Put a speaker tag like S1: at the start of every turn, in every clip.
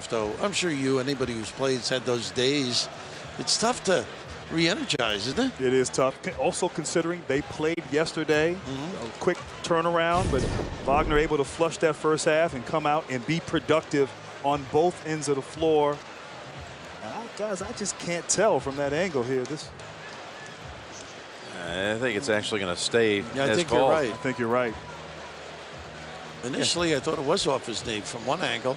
S1: Though I'm sure anybody who's played has had those days. It's tough to re-energize, isn't it?
S2: It is tough. Also considering they played yesterday, a quick turnaround, but Wagner able to flush that first half and come out and be productive on both ends of the floor. Guys, I just can't tell from that angle here.
S3: I think it's actually going to stay.
S1: Yeah, I think
S3: called.
S1: you're right.
S2: I think you're right.
S1: Initially, I thought it was off his knee from one angle.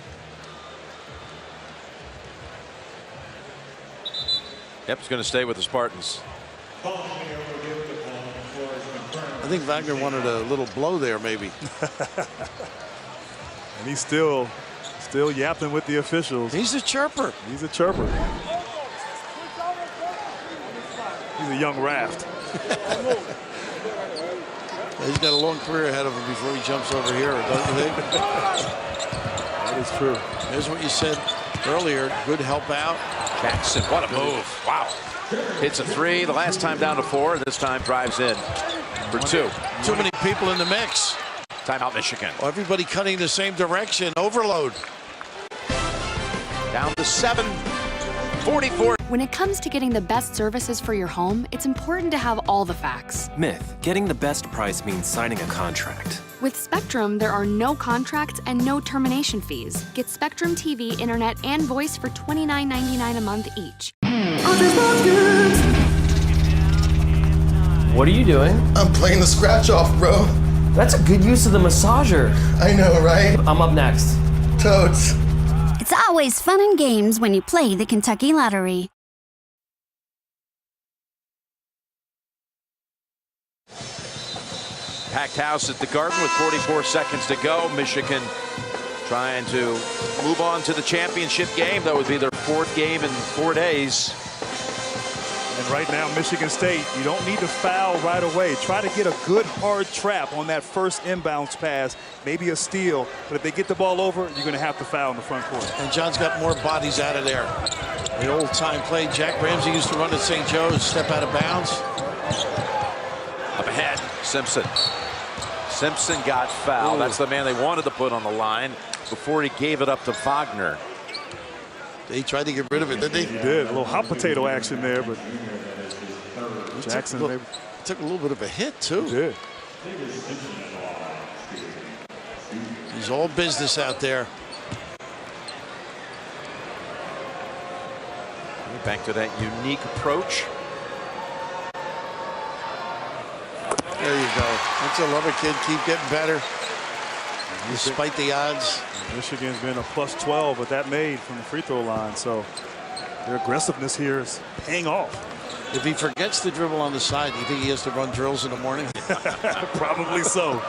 S3: Yep, he's going to stay with the Spartans.
S1: I think Wagner wanted a little blow there, maybe.
S2: And he's still yapping with the officials.
S1: He's a chirper.
S2: He's a chirper. He's a young Raft.
S1: He's got a long career ahead of him before he jumps over here, don't you think?
S2: That is true.
S1: Here's what you said earlier. Good help out.
S3: Jackson, what a move. Wow. Hits a three. The last time down to 4. This time drives in for 2.
S1: Too many people in the mix.
S3: Timeout, Michigan.
S1: Everybody cutting the same direction. Overload.
S3: Down to 7. 44.
S4: When it comes to getting the best services for your home, it's important to have all the facts.
S5: Myth, getting the best price means signing a contract.
S4: With Spectrum, there are no contracts and no termination fees. Get Spectrum TV, internet, and voice for $29.99 a month each.
S5: What are you doing?
S6: I'm playing the scratch off, bro.
S5: That's a good use of the massager.
S6: I know, right?
S5: I'm up next.
S6: Totes.
S7: It's always fun and games when you play the Kentucky Lottery.
S3: Packed house at the Garden with 44 seconds to go. Michigan trying to move on to the championship game. That would be their 4th game in 4 days.
S2: And right now, Michigan State, you don't need to foul right away. Try to get a good hard trap on that first inbounds pass, maybe a steal. But if they get the ball over, you're going to have to foul in the front court.
S1: And John's got more bodies out of there. The old-time play. Jack Ramsey used to run at St. Joe's, step out of bounds.
S3: Up ahead, Simpson. Simpson got fouled. That's the man they wanted to put on the line before he gave it up to Wagner.
S1: He tried to get rid of it, didn't he?
S2: He did. A little hot potato action there, but Jackson
S1: took a little bit of a hit, too.
S2: He did.
S1: He's all business out there.
S3: Back to that unique approach.
S1: There you go. Don't you love a kid? Keep getting better. Despite the odds.
S2: Michigan's been a plus 12 with that made from the free throw line. So their aggressiveness here is paying off.
S1: If he forgets to dribble on the side, do you think he has to run drills in the morning?
S2: Probably so.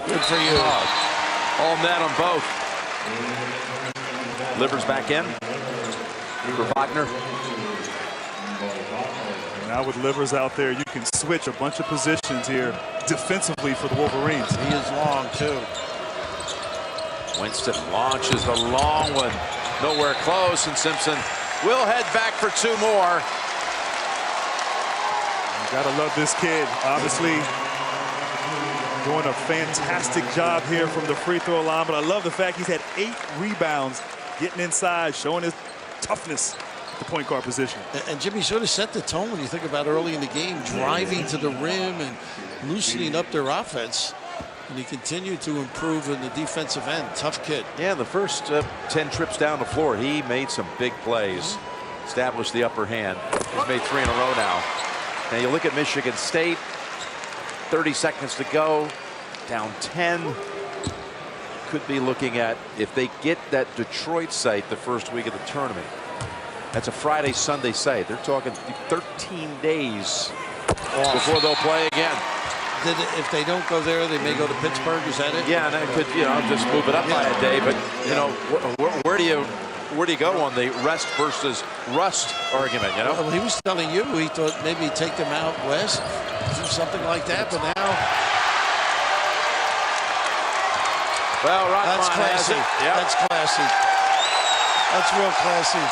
S1: Good for you.
S3: All net on both. Livers back in for Wagner.
S2: Now with Livers out there, you can switch a bunch of positions here defensively for the Wolverines.
S1: He is long, too.
S3: Winston launches the long one. Nowhere close, and Simpson will head back for 2 more.
S2: You gotta love this kid. Obviously doing a fantastic job here from the free throw line, but I love the fact he's had 8 rebounds, getting inside, showing his toughness at the point guard position.
S1: And Jimmy sort of set the tone when you think about early in the game, driving to the rim and loosening up their offense. And he continued to improve in the defensive end. Tough kid.
S3: Yeah, the first 10 trips down the floor, he made some big plays. Established the upper hand. He's made 3 in a row now. Now you look at Michigan State. 30 seconds to go. Down 10. Could be looking at, if they get that Detroit site the first week of the tournament. That's a Friday, Sunday site. They're talking 13 days before they'll play again.
S1: If they don't go there, they may go to Pittsburgh. Is that it?
S3: Yeah, and that could, just move it up by a day. But where do you go on the rest versus rust argument?
S1: Well, he was telling you he thought maybe take them out west, do something like that. But now,
S3: well,
S1: that's classy.
S3: Yep.
S1: That's classy. That's real classy.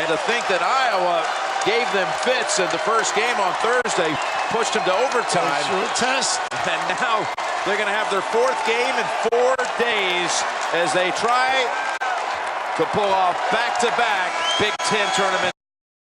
S3: And to think that Iowa gave them fits in the first game on Thursday, pushed them to overtime.
S1: Test.
S3: And now they're going to have their 4th game in 4 days as they try to pull off back-to-back Big Ten tournament